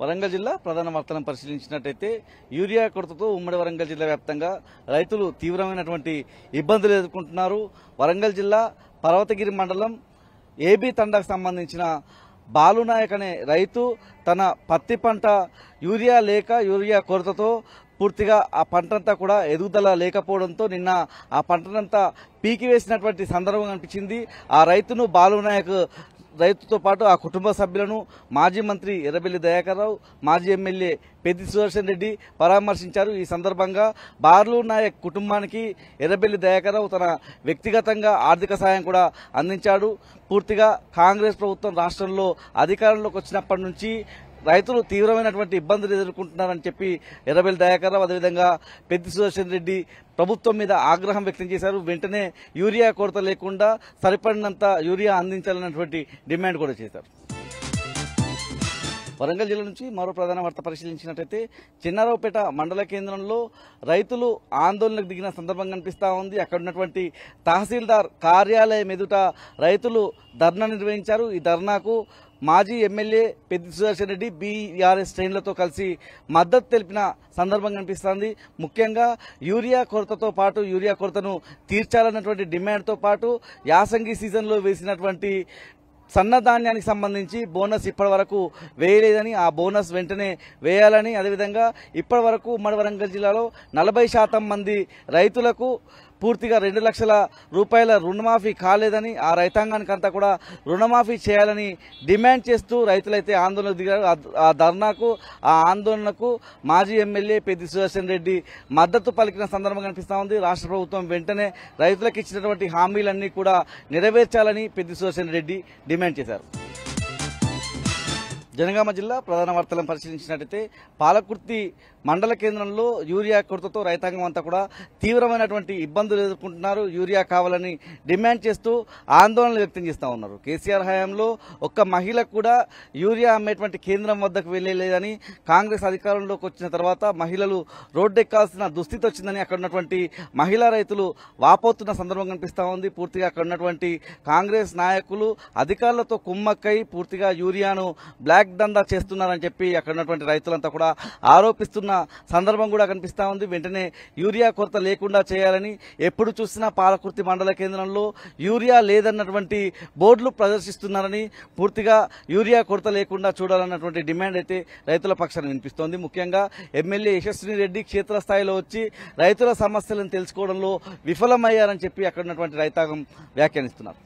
వరంగల్ జిల్లా ప్రధాన వార్తలను పరిశీలించినట్టయితే యూరియా కొరతతో ఉమ్మడి వరంగల్ జిల్లా వ్యాప్తంగా రైతులు తీవ్రమైనటువంటి ఇబ్బందులు ఎదుర్కొంటున్నారు. వరంగల్ జిల్లా పర్వతగిరి మండలం ఏబీ తండాకు సంబంధించిన బాలునాయక్ అనే రైతు తన పత్తి పంట యూరియా కొరతతో పూర్తిగా ఆ పంటంతా కూడా ఎదుగుదల లేకపోవడంతో నిన్న ఆ పంటనంతా పీకివేసినటువంటి సందర్భం కనిపించింది. ఆ రైతును బాలునాయక్ రైతుతో పాటు ఆ కుటుంబ సభ్యులను మాజీ మంత్రి ఎర్రబెల్లి దయాకర్ రావు, మాజీ ఎమ్మెల్యే పెద్ది సుదర్శన్ రెడ్డి పరామర్శించారు. ఈ సందర్భంగా బాలు నాయక్ కుటుంబానికి ఎర్రబెల్లి దయాకర్ రావు తన వ్యక్తిగతంగా ఆర్థిక సాయం కూడా అందించాడు. పూర్తిగా కాంగ్రెస్ ప్రభుత్వం రాష్ట్రంలో అధికారంలోకి వచ్చినప్పటి నుంచి రైతులు తీవ్రమైనటువంటి ఇబ్బందులు ఎదుర్కొంటున్నారని చెప్పి ఎర్రబెల్లి దయాకర్ రావు, అదేవిధంగా పెద్ది సుదర్శన్ రెడ్డి ప్రభుత్వం మీద ఆగ్రహం వ్యక్తం చేశారు. వెంటనే యూరియా కొరత లేకుండా సరిపడినంత యూరియా అందించాలన్నటువంటి డిమాండ్ కూడా చేశారు. వరంగల్ జిల్లా నుంచి మరో ప్రధాన వార్త పరిశీలించినట్టయితే చిన్నారావుపేట మండల కేంద్రంలో రైతులు ఆందోళనకు దిగిన సందర్భం కనిపిస్తా ఉంది. అక్కడ ఉన్నటువంటి తహసీల్దార్ కార్యాలయం ఎదుట రైతులు ధర్నా నిర్వహించారు. ఈ ధర్నాకు మాజీ ఎమ్మెల్యే పెద్ది సుదర్శన్ రెడ్డి బీఆర్ఎస్ శ్రేణులతో కలిసి మద్దతు తెలిపిన సందర్భం కనిపిస్తోంది. ముఖ్యంగా యూరియా కొరతతో పాటు యూరియా కొరతను తీర్చాలన్నటువంటి డిమాండ్తో పాటు యాసంగి సీజన్లో వేసినటువంటి సన్నధాన్యానికి సంబంధించి బోనస్ ఇప్పటి వరకు వేయలేదని, ఆ బోనస్ వెంటనే వేయాలని, అదేవిధంగా ఇప్పటి వరకు ఉమ్మడి వరంగల్ జిల్లాలో 40% మంది రైతులకు పూర్తిగా 2 లక్షల రూపాయల రుణమాఫీ కాలేదని, ఆ రైతాంగానికంతా కూడా రుణమాఫీ చేయాలని డిమాండ్ చేస్తూ రైతులైతే ఆందోళనకు దిగారు. ఆ ధర్నాకు, ఆ ఆందోళనకు మాజీ ఎమ్మెల్యే పెద్ది సుదర్శన్ రెడ్డి మద్దతు పలికిన సందర్భం కనిపిస్తా ఉంది. రాష్ట్ర ప్రభుత్వం వెంటనే రైతులకు ఇచ్చినటువంటి హామీలన్నీ కూడా నెరవేర్చాలని పెద్ది సుదర్శన్ రెడ్డి డిమాండ్ చేశారు. జనగామ జిల్లా ప్రధాన వార్తలను పరిశీలించినట్టయితే పాలకుర్తి మండల కేంద్రంలో యూరియా కొరతతో రైతాంగం అంతా కూడా తీవ్రమైనటువంటి ఇబ్బందులు ఎదుర్కొంటున్నారు. యూరియా కావాలని డిమాండ్ చేస్తూ ఆందోళనలు వ్యక్తం చేస్తూ ఉన్నారు. కేసీఆర్ హయాంలో ఒక్క మహిళకు కూడా యూరియా అమ్మేటువంటి కేంద్రం వద్దకు వెళ్లేదని, కాంగ్రెస్ అధికారంలోకి వచ్చిన తర్వాత మహిళలు రోడ్డెక్కాల్సిన దుస్థితి వచ్చిందని అక్కడ ఉన్నటువంటి మహిళా రైతులు వాపోతున్న సందర్భం కనిపిస్తూ ఉంది. పూర్తిగా అక్కడ ఉన్నటువంటి కాంగ్రెస్ నాయకులు అధికారులతో కుమ్మక్కై పూర్తిగా యూరియాను బ్లాక్ దందా చేస్తున్నారని చెప్పి అక్కడ ఉన్నటువంటి రైతులంతా కూడా ఆరోపిస్తున్న సందర్భం కూడా కనిపిస్తా ఉంది. వెంటనే యూరియా కొరత లేకుండా చేయాలని, ఎప్పుడు చూసినా పాలకుర్తి మండల కేంద్రంలో యూరియా లేదన్నటువంటి బోర్డులు ప్రదర్శిస్తున్నారని, పూర్తిగా యూరియా కొరత లేకుండా చూడాలన్నటువంటి డిమాండ్ అయితే రైతుల పక్షాన వినిపిస్తోంది. ముఖ్యంగా ఎమ్మెల్యే యశస్విని రెడ్డి క్షేత్రస్థాయిలో వచ్చి రైతుల సమస్యలను తెలుసుకోవడంలో విఫలమయ్యారని చెప్పి అక్కడ ఉన్నటువంటి రైతాంగం వ్యాఖ్యానిస్తున్నారు.